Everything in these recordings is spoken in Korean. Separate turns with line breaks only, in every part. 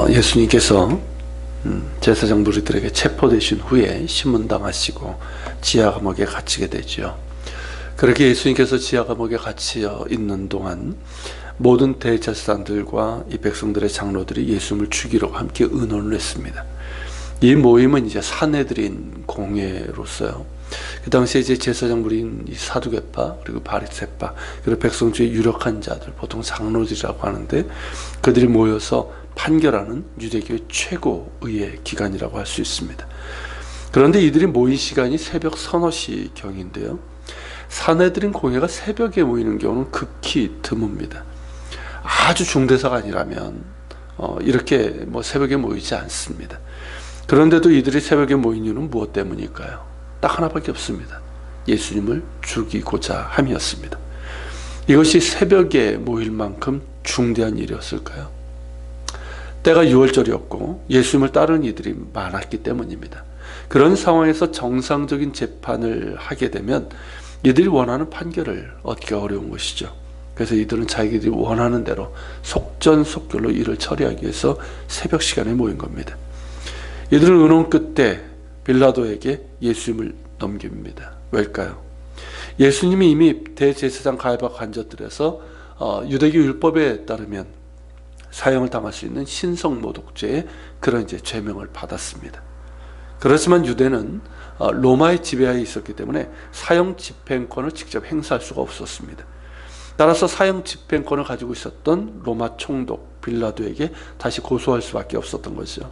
예수님께서 제사장 무리들에게 체포되신 후에 신문당하시고 지하 감옥에 갇히게 되죠. 그렇게 예수님께서 지하 감옥에 갇혀 있는 동안 모든 대제사장들과 이 백성들의 장로들이 예수님을 죽이려고 함께 의논을 했습니다. 이 모임은 이제 사내들인 공회로서요. 그 당시에 이제 제사장 무리인 이 사두개파 그리고 바리새파 그리고 백성 중에 유력한 자들, 보통 장로들이라고 하는데, 그들이 모여서 판결하는 유대교의 최고의 기관이라고 할 수 있습니다. 그런데 이들이 모인 시간이 새벽 서너 시 경인데요. 사내들인 공회가 새벽에 모이는 경우는 극히 드뭅니다. 아주 중대사가 아니라면 이렇게 새벽에 모이지 않습니다. 그런데도 이들이 새벽에 모인 이유는 무엇 때문일까요? 딱 하나밖에 없습니다. 예수님을 죽이고자 함이었습니다. 이것이 새벽에 모일 만큼 중대한 일이었을까요? 때가 6월절이었고 예수님을 따르는 이들이 많았기 때문입니다. 그런 상황에서 정상적인 재판을 하게 되면 이들이 원하는 판결을 얻기가 어려운 것이죠. 그래서 이들은 자기들이 원하는 대로 속전속결로 일을 처리하기 위해서 새벽 시간에 모인 겁니다. 이들은 의논 끝에 빌라도에게 예수님을 넘깁니다. 왜일까요? 예수님이 이미 대제사장 가야바 관저들에서 유대교 율법에 따르면 사형을 당할 수 있는 신성모독죄의 그런 이제 죄명을 받았습니다. 그렇지만 유대는 로마의 지배하에 있었기 때문에 사형 집행권을 직접 행사할 수가 없었습니다. 따라서 사형 집행권을 가지고 있었던 로마 총독 빌라도에게 다시 고소할 수밖에 없었던 거죠.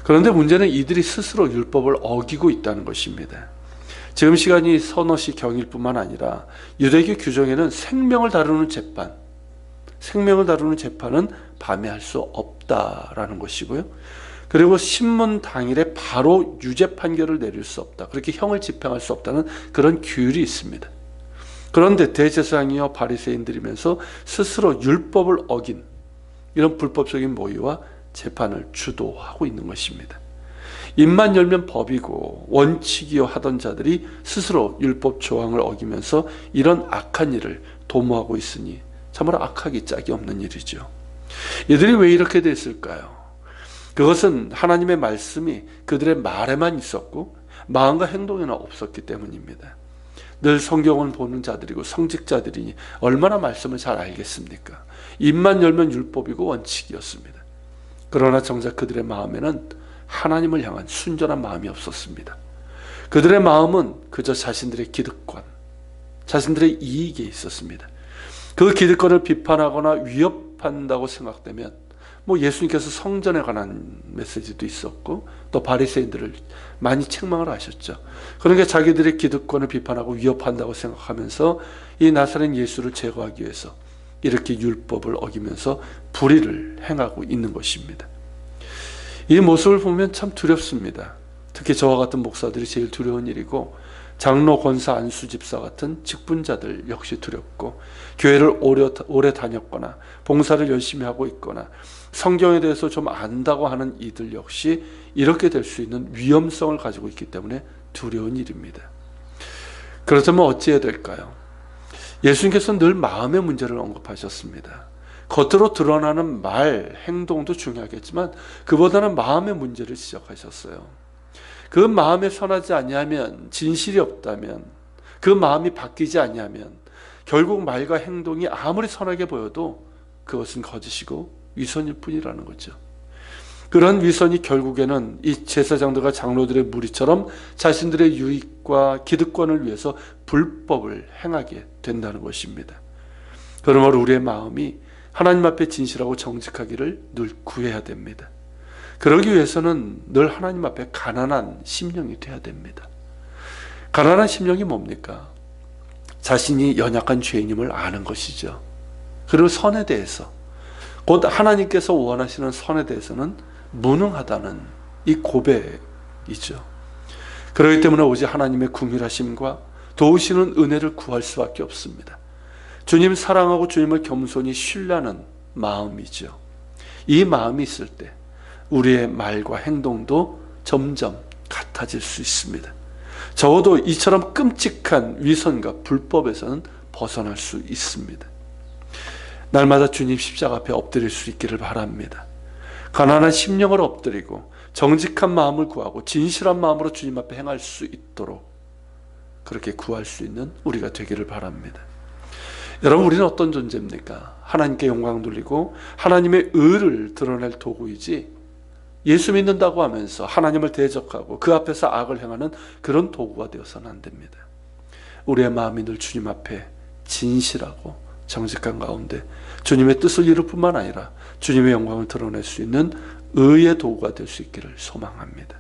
그런데 문제는 이들이 스스로 율법을 어기고 있다는 것입니다. 지금 시간이 서너 시 경일 뿐만 아니라 유대교 규정에는 생명을 다루는 재판은 밤에 할 수 없다라는 것이고요. 그리고 신문 당일에 바로 유죄 판결을 내릴 수 없다, 그렇게 형을 집행할 수 없다는 그런 규율이 있습니다. 그런데 대제사장이여 바리새인들이면서 스스로 율법을 어긴 이런 불법적인 모의와 재판을 주도하고 있는 것입니다. 입만 열면 법이고 원칙이요 하던 자들이 스스로 율법 조항을 어기면서 이런 악한 일을 도모하고 있으니 참으로 악하기 짝이 없는 일이죠. 이들이 왜 이렇게 됐을까요? 그것은 하나님의 말씀이 그들의 말에만 있었고 마음과 행동에는 없었기 때문입니다. 늘 성경을 보는 자들이고 성직자들이니 얼마나 말씀을 잘 알겠습니까? 입만 열면 율법이고 원칙이었습니다. 그러나 정작 그들의 마음에는 하나님을 향한 순전한 마음이 없었습니다. 그들의 마음은 그저 자신들의 기득권, 자신들의 이익에 있었습니다. 그 기득권을 비판하거나 위협한다고 생각되면 예수님께서 성전에 관한 메시지도 있었고 또 바리새인들을 많이 책망을 하셨죠. 그러니까 자기들의 기득권을 비판하고 위협한다고 생각하면서 이 나사렛 예수를 제거하기 위해서 이렇게 율법을 어기면서 불의를 행하고 있는 것입니다. 이 모습을 보면 참 두렵습니다. 특히 저와 같은 목사들이 제일 두려운 일이고, 장로, 권사, 안수, 집사 같은 직분자들 역시 두렵고, 교회를 오래 다녔거나 봉사를 열심히 하고 있거나 성경에 대해서 좀 안다고 하는 이들 역시 이렇게 될 수 있는 위험성을 가지고 있기 때문에 두려운 일입니다. 그렇다면 어찌해야 될까요? 예수님께서는 늘 마음의 문제를 언급하셨습니다. 겉으로 드러나는 말, 행동도 중요하겠지만 그보다는 마음의 문제를 지적하셨어요. 그 마음에 선하지 아니하면, 진실이 없다면, 그 마음이 바뀌지 아니하면 결국 말과 행동이 아무리 선하게 보여도 그것은 거짓이고 위선일 뿐이라는 거죠. 그런 위선이 결국에는 이 제사장들과 장로들의 무리처럼 자신들의 유익과 기득권을 위해서 불법을 행하게 된다는 것입니다. 그러므로 우리의 마음이 하나님 앞에 진실하고 정직하기를 늘 구해야 됩니다. 그러기 위해서는 늘 하나님 앞에 가난한 심령이 돼야 됩니다. 가난한 심령이 뭡니까? 자신이 연약한 죄인임을 아는 것이죠. 그리고 선에 대해서, 곧 하나님께서 원하시는 선에 대해서는 무능하다는 이 고백이죠. 그렇기 때문에 오직 하나님의 궁휼하심과 도우시는 은혜를 구할 수밖에 없습니다. 주님 사랑하고 주님을 겸손히 신뢰하는 마음이죠. 이 마음이 있을 때 우리의 말과 행동도 점점 같아질 수 있습니다. 적어도 이처럼 끔찍한 위선과 불법에서는 벗어날 수 있습니다. 날마다 주님 십자가 앞에 엎드릴 수 있기를 바랍니다. 가난한 심령을 엎드리고 정직한 마음을 구하고 진실한 마음으로 주님 앞에 행할 수 있도록 그렇게 구할 수 있는 우리가 되기를 바랍니다. 여러분, 우리는 어떤 존재입니까? 하나님께 영광 돌리고 하나님의 의를 드러낼 도구이지, 예수 믿는다고 하면서 하나님을 대적하고 그 앞에서 악을 행하는 그런 도구가 되어서는 안 됩니다. 우리의 마음이 늘 주님 앞에 진실하고 정직한 가운데 주님의 뜻을 이룰 뿐만 아니라 주님의 영광을 드러낼 수 있는 의의 도구가 될 수 있기를 소망합니다.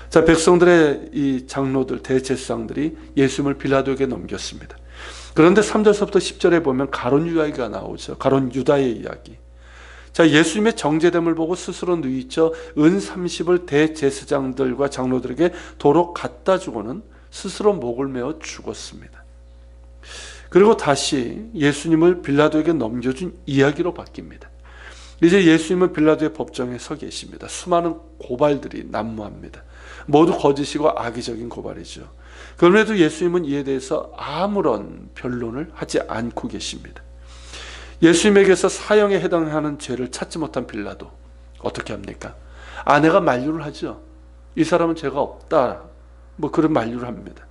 자, 백성들의 이 장로들, 대제사장들이 예수님을 빌라도에게 넘겼습니다. 그런데 3절서부터 10절에 보면 가룟 이야기가 나오죠. 가룟 유다의 이야기. 자, 예수님의 정죄됨을 보고 스스로 누이쳐 은 30을 대제사장들과 장로들에게 도로 갖다 주고는 스스로 목을 메어 죽었습니다. 그리고 다시 예수님을 빌라도에게 넘겨준 이야기로 바뀝니다. 이제 예수님은 빌라도의 법정에 서 계십니다. 수많은 고발들이 난무합니다. 모두 거짓이고 악의적인 고발이죠. 그럼에도 예수님은 이에 대해서 아무런 변론을 하지 않고 계십니다. 예수님에게서 사형에 해당하는 죄를 찾지 못한 빌라도 어떻게 합니까? 아내가 만류를 하죠. 이 사람은 죄가 없다, 뭐 그런 만류를 합니다.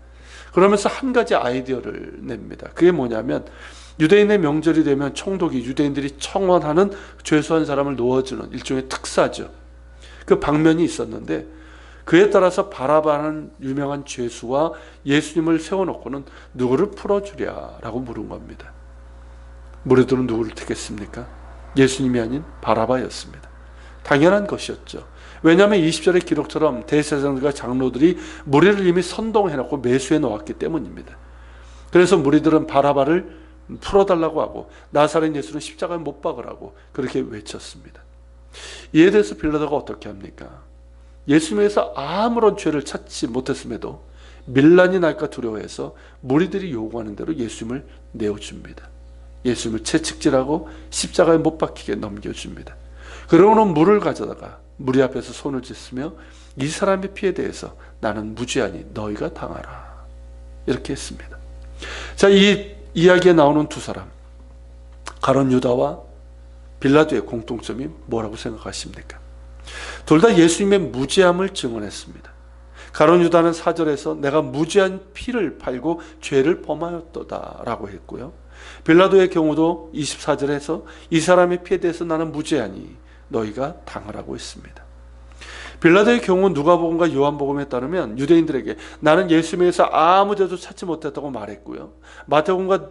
그러면서 한 가지 아이디어를 냅니다. 그게 뭐냐면, 유대인의 명절이 되면 총독이 유대인들이 청원하는 죄수한 사람을 놓아주는 일종의 특사죠. 그 방면이 있었는데, 그에 따라서 바라바는 유명한 죄수와 예수님을 세워놓고는 누구를 풀어주랴라고 물은 겁니다. 무리들은 누구를 택했습니까? 예수님이 아닌 바라바였습니다. 당연한 것이었죠. 왜냐하면 20절의 기록처럼 대제사장들과 장로들이 무리를 이미 선동해놓고 매수해 놓았기 때문입니다. 그래서 무리들은 바라바를 풀어달라고 하고 나사렛 예수는 십자가에 못 박으라고 그렇게 외쳤습니다. 이에 대해서 빌라도가 어떻게 합니까? 예수님에서 아무런 죄를 찾지 못했음에도 밀란이 날까 두려워해서 무리들이 요구하는 대로 예수님을 내어줍니다. 예수님을 채찍질하고 십자가에 못 박히게 넘겨줍니다. 그러고는 물을 가져다가 무리 앞에서 손을 씻으며 이 사람의 피에 대해서 나는 무죄하니 너희가 당하라, 이렇게 했습니다. 자, 이 이야기에 나오는 두 사람, 가룟 유다와 빌라도의 공통점이 뭐라고 생각하십니까? 둘 다 예수님의 무죄함을 증언했습니다. 가룟 유다는 4절에서 내가 무죄한 피를 팔고 죄를 범하였도다 라고 했고요. 빌라도의 경우도 24절에서 이 사람의 피에 대해서 나는 무죄하니 너희가 당하라고 했습니다. 빌라도의 경우 누가복음과 요한복음에 따르면 유대인들에게 나는 예수님에서 아무 죄도 찾지 못했다고 말했고요. 마태복음과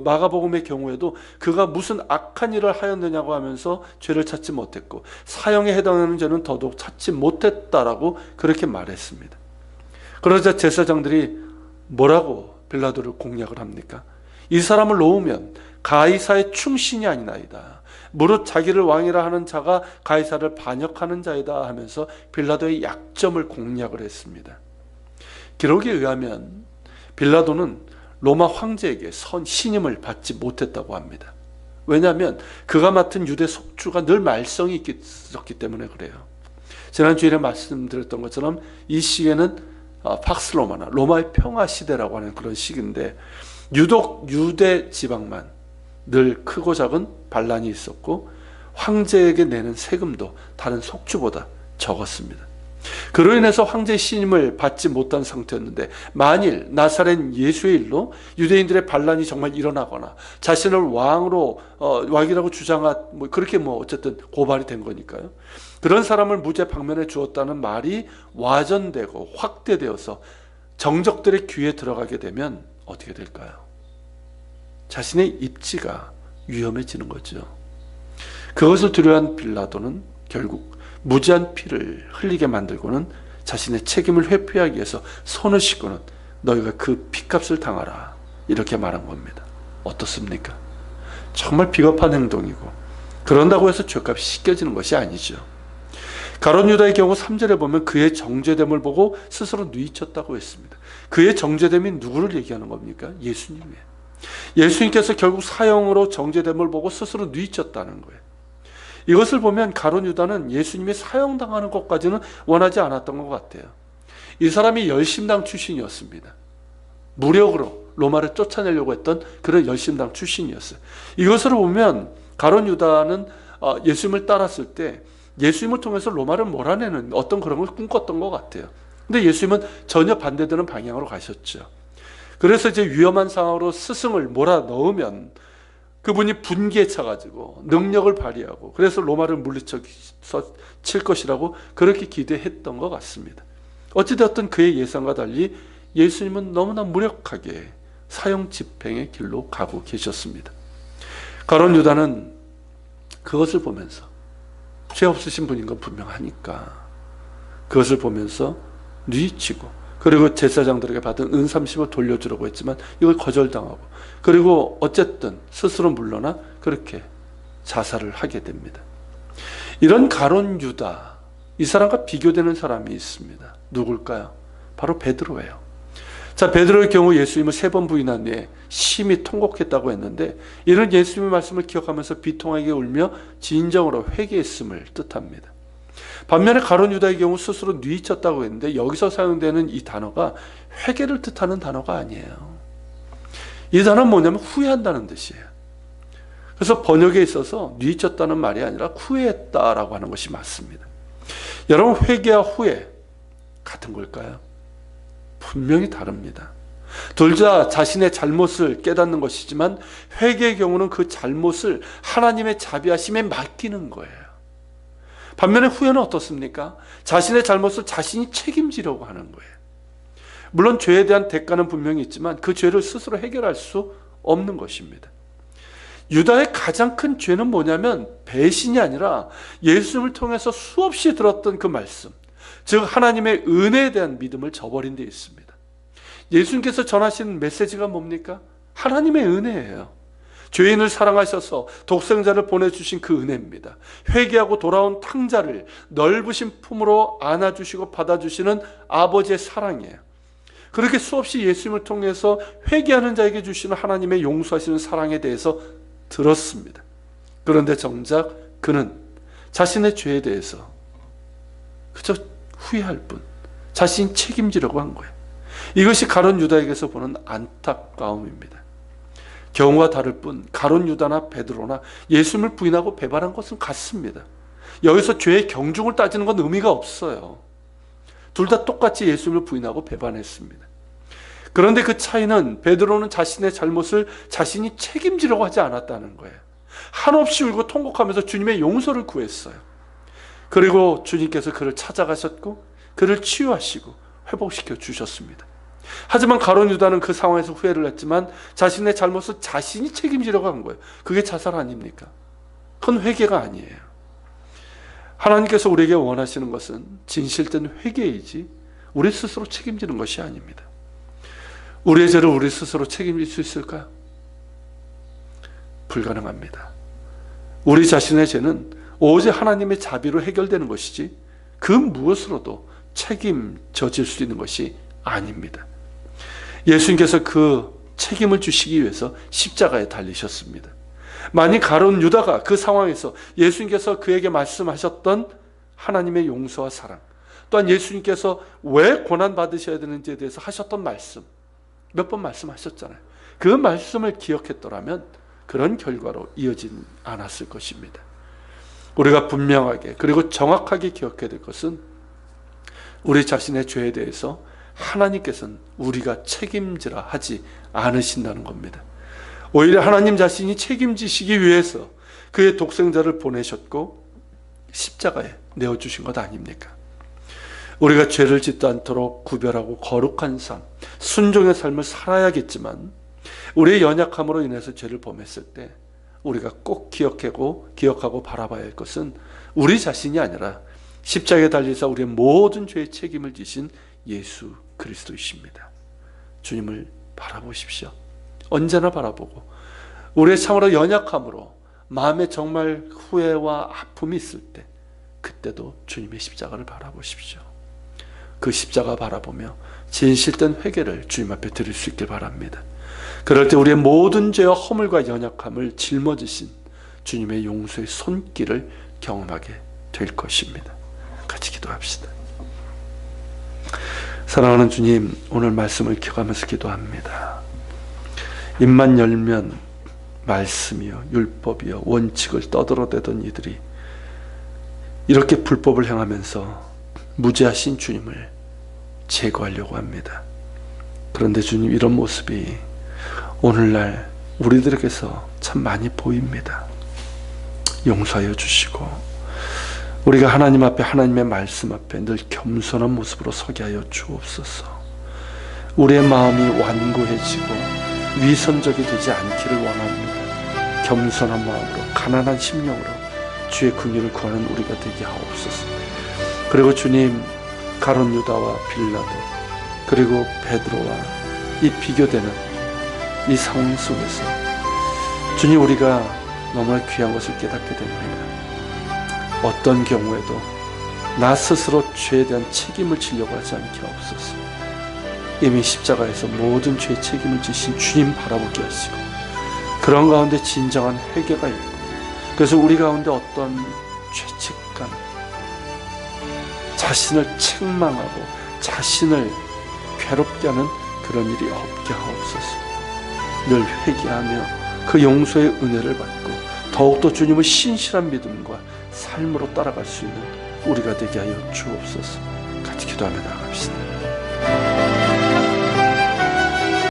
마가복음의 경우에도 그가 무슨 악한 일을 하였느냐고 하면서 죄를 찾지 못했고 사형에 해당하는 죄는 더더욱 찾지 못했다라고 그렇게 말했습니다. 그러자 제사장들이 뭐라고 빌라도를 공략을 합니까? 이 사람을 놓으면 가이사의 충신이 아니나이다. 무릇 자기를 왕이라 하는 자가 가이사를 반역하는 자이다 하면서 빌라도의 약점을 공략을 했습니다. 기록에 의하면 빌라도는 로마 황제에게 신임을 받지 못했다고 합니다. 왜냐하면 그가 맡은 유대 속주가 늘 말썽이 있었기 때문에 그래요. 지난 주일에 말씀드렸던 것처럼 이 시기에는 팍스 로마나 로마의 평화 시대라고 하는 그런 시기인데 유독 유대 지방만 늘 크고 작은 반란이 있었고 황제에게 내는 세금도 다른 속주보다 적었습니다. 그로 인해서 황제의 신임을 받지 못한 상태였는데 만일 나사렛 예수의 일로 유대인들의 반란이 정말 일어나거나 자신을 왕이라고 그렇게 어쨌든 고발이 된 거니까요. 그런 사람을 무죄 방면에 주었다는 말이 와전되고 확대되어서 정적들의 귀에 들어가게 되면 어떻게 될까요? 자신의 입지가 위험해지는 거죠. 그것을 두려워한 빌라도는 결국 무죄한 피를 흘리게 만들고는 자신의 책임을 회피하기 위해서 손을 씻고는 너희가 그 피값을 당하라, 이렇게 말한 겁니다. 어떻습니까? 정말 비겁한 행동이고 그런다고 해서 죄값이 씻겨지는 것이 아니죠. 가룟 유다의 경우 3절에 보면 그의 정죄됨을 보고 스스로 누이쳤다고 했습니다. 그의 정죄됨이 누구를 얘기하는 겁니까? 예수님이에요. 예수님께서 결국 사형으로 정죄됨을 보고 스스로 누이쳤다는 거예요. 이것을 보면 가룟 유다는 예수님이 사형당하는 것까지는 원하지 않았던 것 같아요. 이 사람이 열심당 출신이었습니다. 무력으로 로마를 쫓아내려고 했던 그런 열심당 출신이었어요. 이것을 보면 가룟 유다는 예수님을 따랐을 때 예수님을 통해서 로마를 몰아내는 어떤 그런 걸 꿈꿨던 것 같아요. 근데 예수님은 전혀 반대되는 방향으로 가셨죠. 그래서 이제 위험한 상황으로 스승을 몰아넣으면 그분이 분기에 차가지고 능력을 발휘하고 그래서 로마를 물리쳐 칠 것이라고 그렇게 기대했던 것 같습니다. 어찌되었든 그의 예상과 달리 예수님은 너무나 무력하게 사형 집행의 길로 가고 계셨습니다. 가룟 유다는 그것을 보면서 죄 없으신 분인 건 분명하니까 그것을 보면서 뉘치고 그리고 제사장들에게 받은 은 30을 돌려주려고 했지만 이걸 거절당하고 그리고 어쨌든 스스로 물러나 그렇게 자살을 하게 됩니다. 이런 가룟 유다, 이 사람과 비교되는 사람이 있습니다. 누굴까요? 바로 베드로예요. 자, 베드로의 경우 예수님을 3번 부인한 뒤에 심히 통곡했다고 했는데 이런 예수님의 말씀을 기억하면서 비통하게 울며 진정으로 회개했음을 뜻합니다. 반면에 가룟 유다의 경우 스스로 뉘쳤다고 했는데 여기서 사용되는 이 단어가 회개를 뜻하는 단어가 아니에요. 이 단어는 뭐냐면 후회한다는 뜻이에요. 그래서 번역에 있어서 뉘쳤다는 말이 아니라 후회했다라고 하는 것이 맞습니다. 여러분, 회개와 후회 같은 걸까요? 분명히 다릅니다. 둘 다 자신의 잘못을 깨닫는 것이지만 회개의 경우는 그 잘못을 하나님의 자비하심에 맡기는 거예요. 반면에 후회는 어떻습니까? 자신의 잘못을 자신이 책임지려고 하는 거예요. 물론 죄에 대한 대가는 분명히 있지만 그 죄를 스스로 해결할 수 없는 것입니다. 유다의 가장 큰 죄는 뭐냐면 배신이 아니라 예수님을 통해서 수없이 들었던 그 말씀, 즉 하나님의 은혜에 대한 믿음을 저버린 데 있습니다. 예수님께서 전하신 메시지가 뭡니까? 하나님의 은혜예요. 죄인을 사랑하셔서 독생자를 보내주신 그 은혜입니다. 회개하고 돌아온 탕자를 넓으신 품으로 안아주시고 받아주시는 아버지의 사랑이에요. 그렇게 수없이 예수님을 통해서 회개하는 자에게 주시는 하나님의 용서하시는 사랑에 대해서 들었습니다. 그런데 정작 그는 자신의 죄에 대해서 그저 후회할 뿐 자신이 책임지려고 한 거예요. 이것이 가룟 유다에게서 보는 안타까움입니다. 경우가 다를 뿐 가룟 유다나 베드로나 예수님을 부인하고 배반한 것은 같습니다. 여기서 죄의 경중을 따지는 건 의미가 없어요. 둘 다 똑같이 예수님을 부인하고 배반했습니다. 그런데 그 차이는 베드로는 자신의 잘못을 자신이 책임지려고 하지 않았다는 거예요. 한없이 울고 통곡하면서 주님의 용서를 구했어요. 그리고 주님께서 그를 찾아가셨고 그를 치유하시고 회복시켜 주셨습니다. 하지만 가룟 유다는 그 상황에서 후회를 했지만 자신의 잘못을 자신이 책임지려고 한 거예요. 그게 자살 아닙니까? 그건 회개가 아니에요. 하나님께서 우리에게 원하시는 것은 진실된 회개이지 우리 스스로 책임지는 것이 아닙니다. 우리의 죄를 우리 스스로 책임질 수 있을까요? 불가능합니다. 우리 자신의 죄는 오직 하나님의 자비로 해결되는 것이지 그 무엇으로도 책임져질 수 있는 것이 아닙니다. 예수님께서 그 책임을 주시기 위해서 십자가에 달리셨습니다. 만약 가룟 유다가 그 상황에서 예수님께서 그에게 말씀하셨던 하나님의 용서와 사랑, 또한 예수님께서 왜 고난받으셔야 되는지에 대해서 하셨던 말씀, 몇 번 말씀하셨잖아요. 그 말씀을 기억했더라면 그런 결과로 이어지지 않았을 것입니다. 우리가 분명하게 그리고 정확하게 기억해야 될 것은 우리 자신의 죄에 대해서 하나님께서는 우리가 책임지라 하지 않으신다는 겁니다. 오히려 하나님 자신이 책임지시기 위해서 그의 독생자를 보내셨고 십자가에 내어주신 것 아닙니까? 우리가 죄를 짓지 않도록 구별하고 거룩한 삶, 순종의 삶을 살아야겠지만 우리의 연약함으로 인해서 죄를 범했을 때 우리가 꼭 기억하고 바라봐야 할 것은 우리 자신이 아니라 십자가에 달리사 우리의 모든 죄의 책임을 지신 예수 그리스도이십니다. 주님을 바라보십시오. 언제나 바라보고 우리의 참으로 연약함으로 마음에 정말 후회와 아픔이 있을 때 그때도 주님의 십자가를 바라보십시오. 그 십자가 바라보며 진실된 회개를 주님 앞에 드릴 수 있길 바랍니다. 그럴 때 우리의 모든 죄와 허물과 연약함을 짊어지신 주님의 용서의 손길을 경험하게 될 것입니다. 같이 기도합시다. 사랑하는 주님, 오늘 말씀을 기억하면서 기도합니다. 입만 열면 말씀이요 율법이요 원칙을 떠들어대던 이들이 이렇게 불법을 행하면서 무죄하신 주님을 제거하려고 합니다. 그런데 주님, 이런 모습이 오늘날 우리들에게서 참 많이 보입니다. 용서하여 주시고 우리가 하나님 앞에, 하나님의 말씀 앞에 늘 겸손한 모습으로 서게 하여 주옵소서. 우리의 마음이 완고해지고 위선적이 되지 않기를 원합니다. 겸손한 마음으로, 가난한 심령으로 주의 긍휼을 구하는 우리가 되게 하옵소서. 그리고 주님, 가룟 유다와 빌라도, 그리고 베드로와 이 비교되는 이 상황 속에서 주님, 우리가 너무나 귀한 것을 깨닫게 됩니다. 어떤 경우에도 나 스스로 죄에 대한 책임을 지려고 하지 않게 하옵소서. 이미 십자가에서 모든 죄의 책임을 지신 주님 바라보게 하시고, 그런 가운데 진정한 회개가 있고, 그래서 우리 가운데 어떤 죄책감, 자신을 책망하고 자신을 괴롭게 하는 그런 일이 없게 하옵소서. 늘 회개하며 그 용서의 은혜를 받고 더욱더 주님의 신실한 믿음과 삶으로 따라갈 수 있는 우리가 되게 하여 주옵소서. 같이 기도하며 나아갑시다.